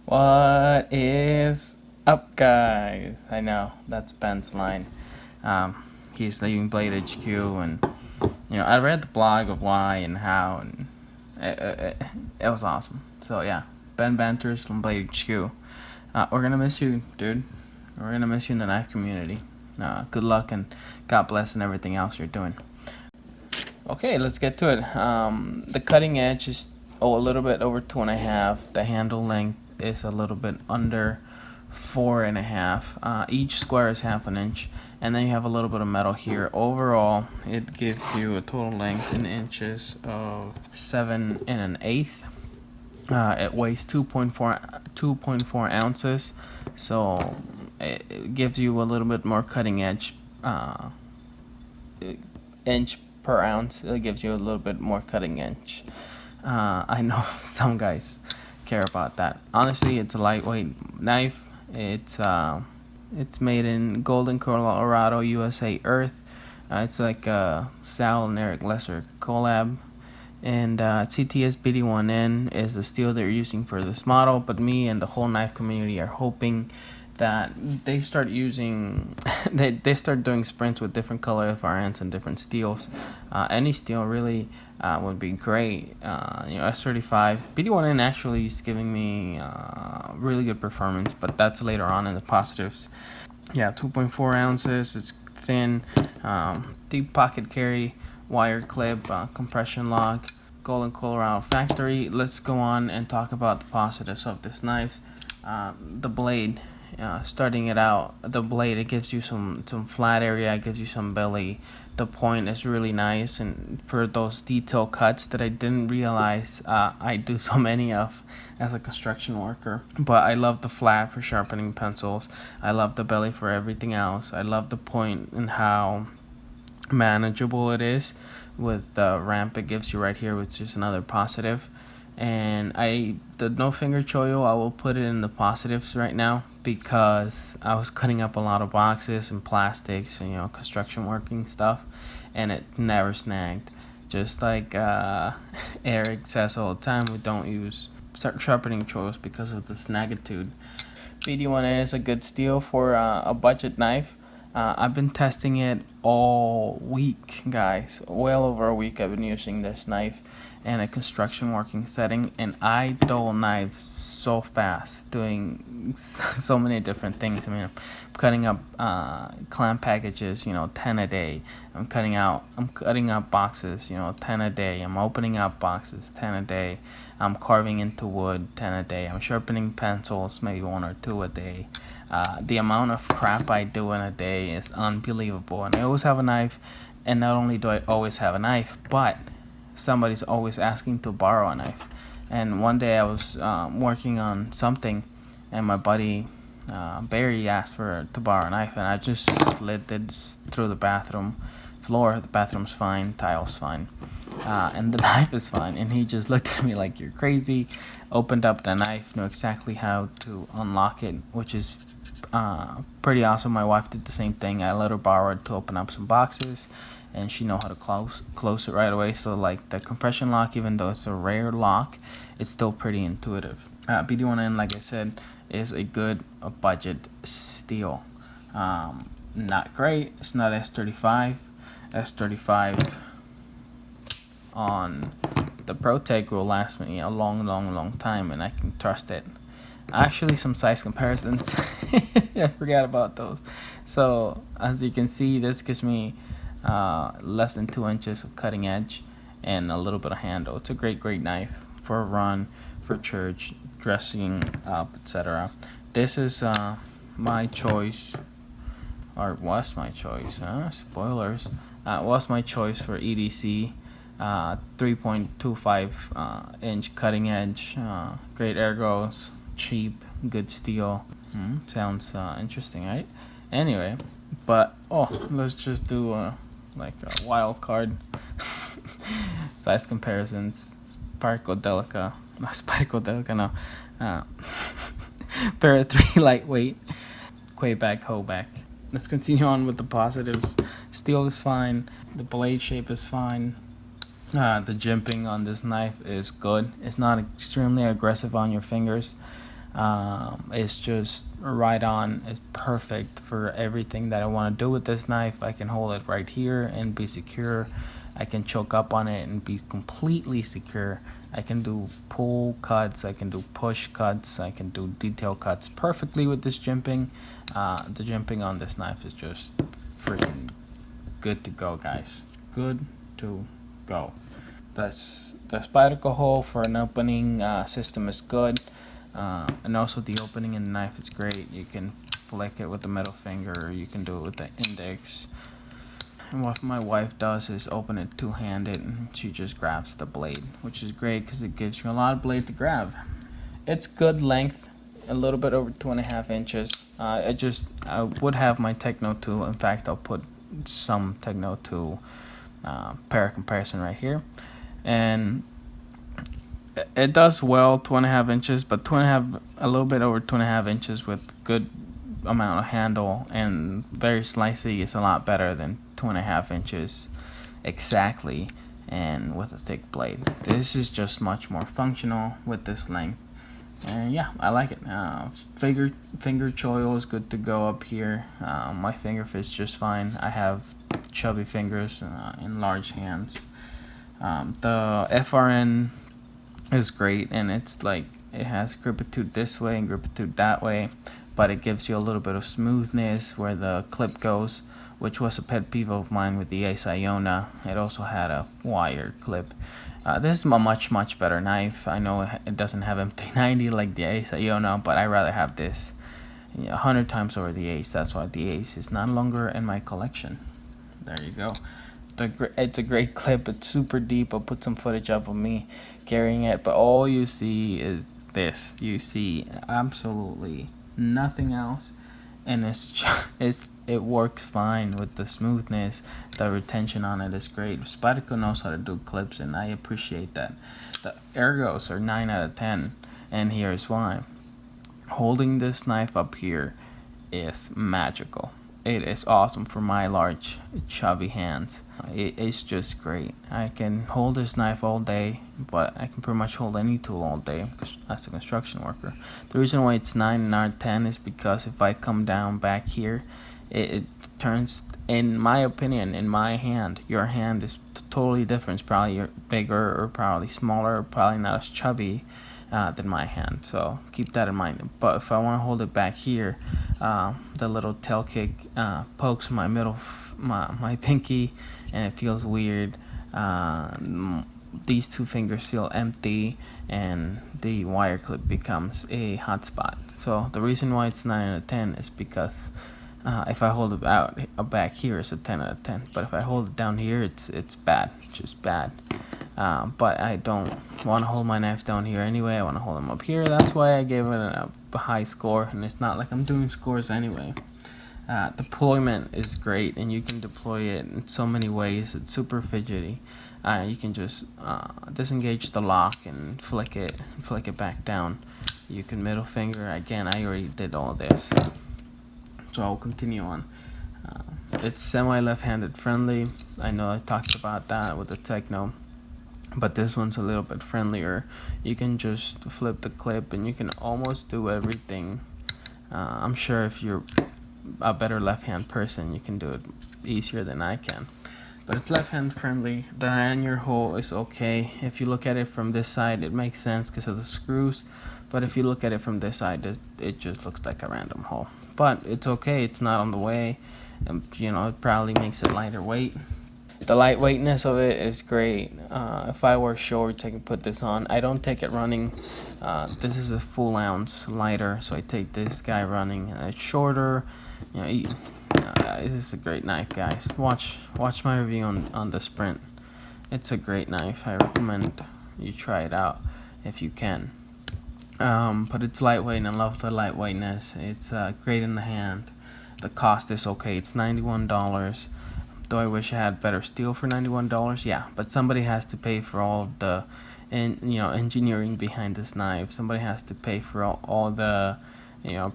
What is up, guys? I know that's Ben's line. He's leaving Blade HQ, and I read the blog of why and how, and it was awesome. So yeah, Ben Banters from Blade HQ. We're gonna miss you, dude. We're gonna miss you in the knife community. Good luck and God bless and everything else you're doing. Okay, let's get to it. The cutting edge is a little bit over 2.5. The handle length is a little bit under 4.5. Each square is 1/2 inch, and then you have a little bit of metal here. Overall, it gives you a total length in inches of 7 1/8. It weighs 2.4 ounces, so it gives you a little bit more cutting edge inch per ounce. It gives you a little bit more cutting edge. I know some guys care about that. Honestly, it's a lightweight knife. It's made in Golden, Colorado, USA earth. It's like a Sal and Eric Lesser collab. And CTS BD1N is the steel they're using for this model, but me and the whole knife community are hoping that they start using they start doing sprints with different color FRNs and different steels. Any steel really would be great. S35 BD1N actually is giving me really good performance, but that's later on in the positives. Yeah, 2.4 ounces. It's thin, deep pocket carry, wire clip, compression lock, Golden, Colorado factory. Let's go on and talk about the positives of this knife. The blade. Starting it out, the blade, it gives you some flat area, it gives you some belly. The point is really nice, and for those detail cuts that I didn't realize I do so many of as a construction worker. But I love the flat for sharpening pencils. I love the belly for everything else. I love the point and how manageable it is with the ramp it gives you right here, which is another positive. And the no finger choyo, I will put it in the positives right now because I was cutting up a lot of boxes and plastics and construction working stuff, and it never snagged. Just like Eric says all the time, we don't use sharpening choyos because of the snaggitude. BD1N is a good steel for a budget knife. I've been testing it all week, guys. Well over a week I've been using this knife in a construction working setting, and I dull knives so fast, doing so many different things. I mean, I'm cutting up clamp packages, 10 a day. I'm cutting up boxes, 10 a day. I'm opening up boxes, 10 a day. I'm carving into wood, 10 a day. I'm sharpening pencils, maybe 1 or 2 a day. The amount of crap I do in a day is unbelievable, and I always have a knife. And not only do I always have a knife, but somebody's always asking to borrow a knife. And one day I was working on something, and my buddy Barry asked to borrow a knife, and I just slid it through the bathroom floor. The bathroom's fine, tile's fine, and the knife is fine. And he just looked at me like, you're crazy. Opened up the knife, knew exactly how to unlock it, which is pretty awesome. My wife did the same thing. I let her borrow it to open up some boxes, and she know how to close it right away. So like the compression lock, even though it's a rare lock, it's still pretty intuitive. BD1N, like I said, is a good budget steel. Not great. It's not S35. S35 on the ProTech will last me a long time, and I can trust it. Actually, some size comparisons. I forgot about those. So as you can see, this gives me less than 2 inches of cutting edge and a little bit of handle. It's a great knife for a run, for church, dressing up, etc. This is my choice, or was my choice. Spoilers. Was my choice for EDC. 3.25 inch cutting edge, great ergos, cheap, good steel. Sounds interesting, right? Anyway, but let's just do a wild card size comparisons. Spyderco Delica, no. Para 3 lightweight, Quayback, Hoback. Let's continue on with the positives. Steel is fine. The blade shape is fine. The jimping on this knife is good. It's not extremely aggressive on your fingers. It's just right on. It's perfect for everything that I want to do with this knife. I can hold it right here and be secure. I can choke up on it and be completely secure. I can do pull cuts, I can do push cuts, I can do detail cuts perfectly with this jimping. The jimping on this knife is just freaking good to go, guys. Good to go. That's the Spyderco hole for an opening system is good, and also the opening in the knife is great. You can flick it with the middle finger, or you can do it with the index. And what my wife does is open it two-handed, and she just grabs the blade, which is great because it gives you a lot of blade to grab. It's good length, a little bit over 2.5 inches. I would have my Techno 2. In fact, I'll put some Techno 2 Para comparison right here, and it does well 2.5 inches, but a little bit over 2.5 inches with good amount of handle and very slicey is a lot better than 2.5 inches exactly and with a thick blade. This is just much more functional with this length, and yeah, I like it. Finger choil is good to go up here. My finger fits just fine. I have chubby fingers and large hands. The FRN is great, and it's like it has gripitude this way and gripitude that way, but it gives you a little bit of smoothness where the clip goes, which was a pet peeve of mine with the Ace Iona. It also had a wire clip. This is a much better knife. I know it doesn't have M390 like the Ace Iona, but I rather have this 100 times over the Ace. That's why the Ace is no longer in my collection. There you go. It's a great clip. It's super deep. I'll put some footage up of me carrying it, but all you see is this. You see absolutely nothing else, and it works fine with the smoothness. The retention on it is great. Spyderco knows how to do clips, and I appreciate that. The ergos are 9 out of 10, and here's why. Holding this knife up here is magical. It is awesome for my large, chubby hands. It's just great. I can hold this knife all day, but I can pretty much hold any tool all day as a construction worker. The reason why it's 9 out of 10 is because if I come down back here, it turns, in my opinion, in my hand, your hand is totally different. Probably you're bigger or probably smaller, or probably not as chubby than my hand, so keep that in mind. But if I want to hold it back here, the little tail kick pokes my my pinky, and it feels weird. These two fingers feel empty, and the wire clip becomes a hot spot. So the reason why it's 9 out of 10 is because if I hold it out back here, it's a 10 out of 10. But if I hold it down here, it's bad, just bad. But I don't want to hold my knives down here anyway. I want to hold them up here. That's why I gave it a high score, and it's not like I'm doing scores anyway. Deployment is great, and you can deploy it in so many ways. It's super fidgety. You can just disengage the lock and flick it back down. You can middle finger. Again, I already did all this, so I'll continue on. It's semi left-handed friendly. I know I talked about that with the Techno, but this one's a little bit friendlier. You can just flip the clip, and you can almost do everything. I'm sure if you're a better left-hand person, you can do it easier than I can. But it's left-hand friendly. The lanyard hole is okay. If you look at it from this side, it makes sense because of the screws. But if you look at it from this side, it just looks like a random hole. But it's okay. It's not on the way. And, it probably makes it lighter weight. The lightweightness of it is great. If I wear shorts, I can put this on. I don't take it running. This is a full ounce lighter, so I take this guy running. It's shorter. This is a great knife, guys. Watch my review on the Sprint. It's a great knife. I recommend you try it out if you can. But it's lightweight, and I love the lightweightness. It's great in the hand. The cost is okay. It's $91. Do I wish I had better steel for $91? Yeah, but somebody has to pay for all of the engineering behind this knife. Somebody has to pay for all the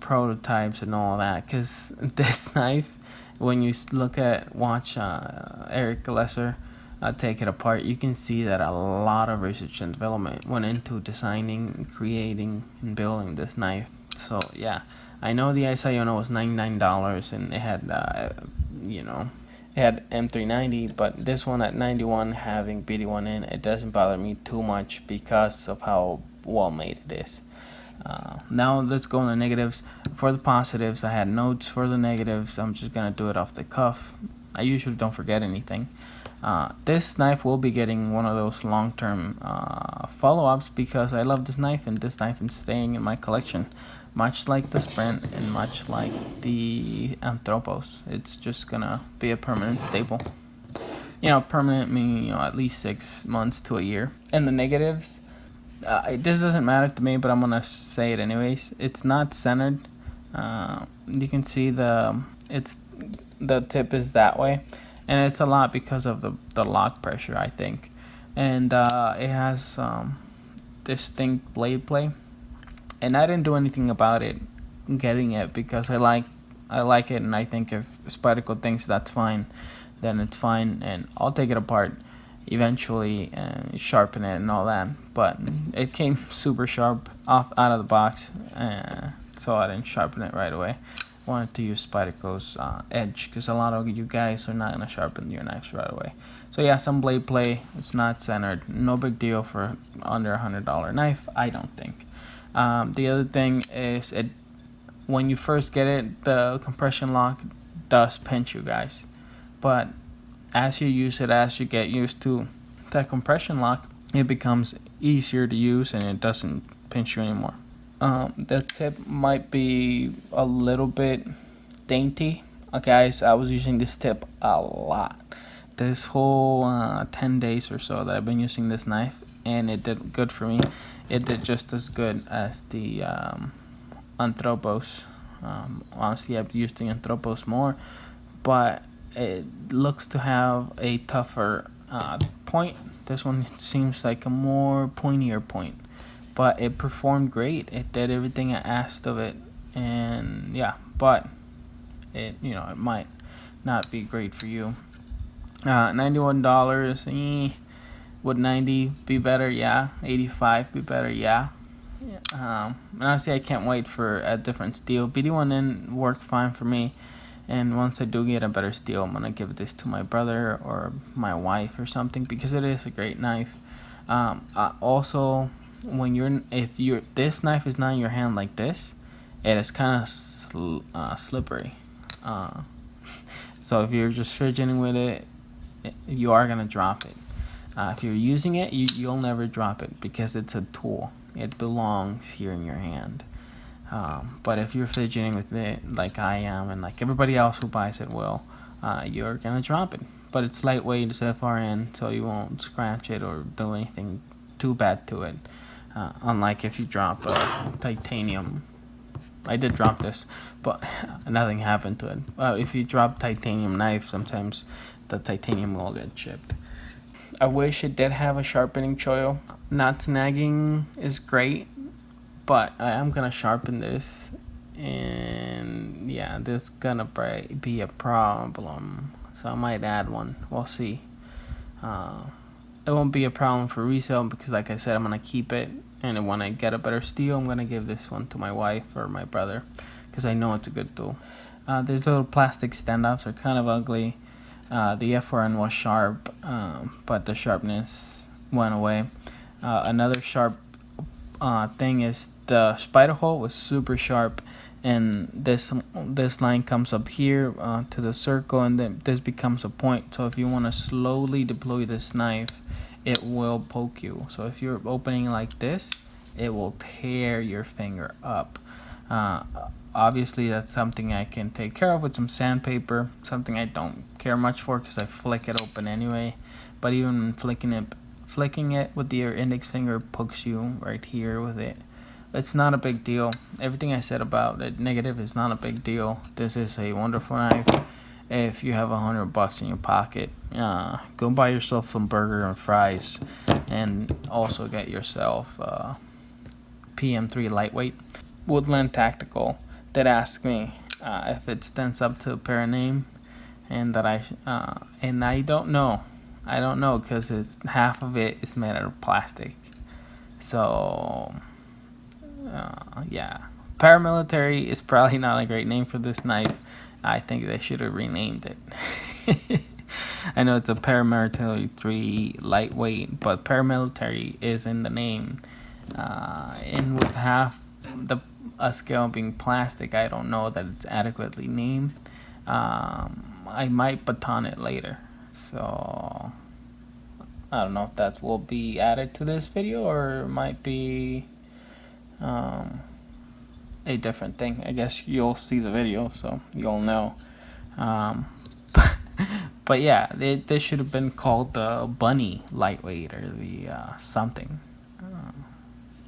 prototypes and all that, because this knife, when you watch Eric Lesser take it apart, you can see that a lot of research and development went into designing, creating, and building this knife. So yeah, I know the Isayona was $99 and it had it had M390, but this one at 91 having BD1 in, it doesn't bother me too much because of how well made it is. Now let's go on the negatives. For the positives, I had notes. For the negatives, I'm just gonna do it off the cuff. I usually don't forget anything. This knife will be getting one of those long-term follow-ups because I love this knife, and this knife is staying in my collection, much like the Sprint and much like the Anthropos. It's just gonna be a permanent staple. Permanent meaning at least 6 months to a year. And the negatives, this doesn't matter to me, but I'm gonna say it anyways. It's not centered. You can see the tip is that way, and it's a lot because of the lock pressure, I think. And it has distinct blade play, and I didn't do anything about it getting it because I like it, and I think if Spyderco thinks that's fine, then it's fine, and I'll take it apart eventually and sharpen it and all that. But it came super sharp out of the box, so I didn't sharpen it right away. Wanted to use Spyderco's edge because a lot of you guys are not gonna sharpen your knives right away. So yeah, some blade play. It's not centered. No big deal for under $100 knife, I don't think. The other thing is when you first get it, the compression lock does pinch you guys, but as you use it, as you get used to that compression lock, it becomes easier to use and it doesn't pinch you anymore. The tip might be a little bit dainty. Guys, I was using this tip a lot. This whole 10 days or so that I've been using this knife, and it did good for me. It did just as good as the Anthropos. Honestly, I've used the Anthropos more, but it looks to have a tougher point. This one seems like a more pointier point. But it performed great. It did everything I asked of it, and yeah. But it might not be great for you. $91. Would 90 be better? Yeah. 85 be better? Yeah. And honestly, I can't wait for a different steel. BD1N worked fine for me, and once I do get a better steel, I'm gonna give this to my brother or my wife or something because it is a great knife. Also, if this knife is not in your hand like this, it is kind of slippery. So if you're just fidgeting with it, you are gonna drop it. If you're using it, you'll never drop it because it's a tool. It belongs here in your hand. But if you're fidgeting with it like I am, and like everybody else who buys it will, you're gonna drop it. But it's lightweight, it's FRN, so you won't scratch it or do anything too bad to it. Unlike if you drop titanium. I did drop this, but nothing happened to it. If you drop titanium knife, sometimes the titanium will get chipped. I wish it did have a sharpening choil. Not snagging is great, but I am gonna sharpen this, and yeah, this is gonna be a problem. So I might add one. We'll see. It won't be a problem for resale because, like I said, I'm gonna keep it, and when I get a better steel, I'm gonna give this one to my wife or my brother because I know it's a good tool. These little plastic standoffs are kind of ugly. The FRN was sharp, but the sharpness went away. Another sharp thing is the spider hole was super sharp, and this line comes up here to the circle, and then this becomes a point. So if you want to slowly deploy this knife, it will poke you. So if you're opening like this, it will tear your finger up. Obviously that's something I can take care of with some sandpaper, something I don't care much for because I flick it open anyway. But even flicking it with your index finger pokes you right here with it. It's not a big deal. Everything I said about it negative is not a big deal. This is a wonderful knife. If you have $100 in your pocket, go buy yourself some burger and fries, and also get yourself PM3 lightweight. Woodland Tactical did ask me if it stands up to Para name, and that I don't know. I don't know, because it's half of it is made out of plastic. So yeah, paramilitary is probably not a great name for this knife. I think they should have renamed it. I know it's a paramilitary 3 lightweight, but paramilitary is in the name. And with half the scale being plastic, I don't know that it's adequately named. I might baton it later, so I don't know if that will be added to this video or it might be a different thing. I guess you'll see the video, so you'll know. But yeah, this should have been called the Bunny Lightweight or the something.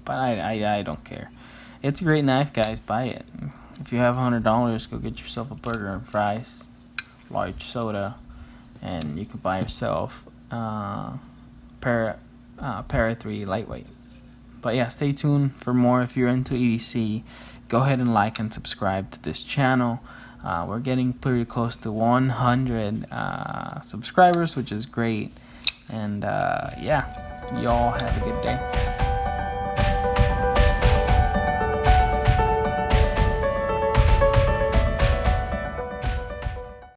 But I don't care. It's a great knife, guys. Buy it. If you have $100, go get yourself a burger and fries, large soda, and you can buy yourself Para 3 Lightweight. But yeah, stay tuned for more. If you're into EDC, go ahead and like and subscribe to this channel. We're getting pretty close to 100 subscribers, which is great. And yeah, y'all have a good day.